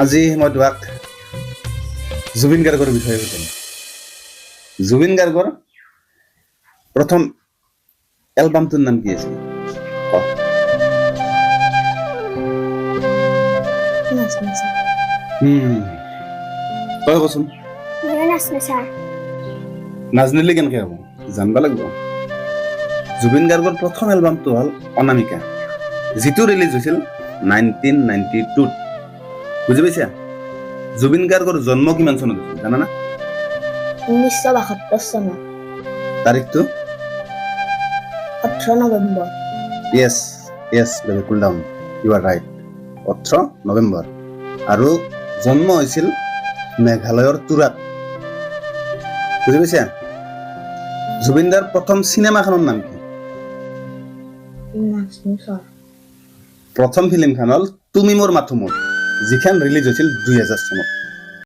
আজি মই তোমাক জুবিন গাৰ্গৰ বিষয়ে সুধিম। জুবিন গাৰ্গৰ প্ৰথম এলবামটোৰ নাম কি আছিল? তই কচোন। নাজনিলে কেনেকে হ'ব, জানিব লাগিব। জুবিন গাৰ্গৰ প্ৰথম এলবামটো হ'ল অনামিকা, যিটো ৰিলিজ হৈছিল 1992। বুজি পাইছা? জুবিন গাৰ্গৰ জন্ম কিমান চনত হৈছিল জানানা? 1972 চনত তাৰিখটো? 18 November. Yes, baby, cool down. You are right. 18 November. আৰু জন্ম হৈছিল মেঘালয়ৰ তুৰাত। বুজি পাইছা? জুবিন দাৰ প্ৰথম চিনেমাখনৰ নাম কি? প্ৰথম ফিল্মখন হ'ল তুমি মোৰ মাথো মোৰ, যিখন ৰিলিজ হৈছিল 2000 চনত।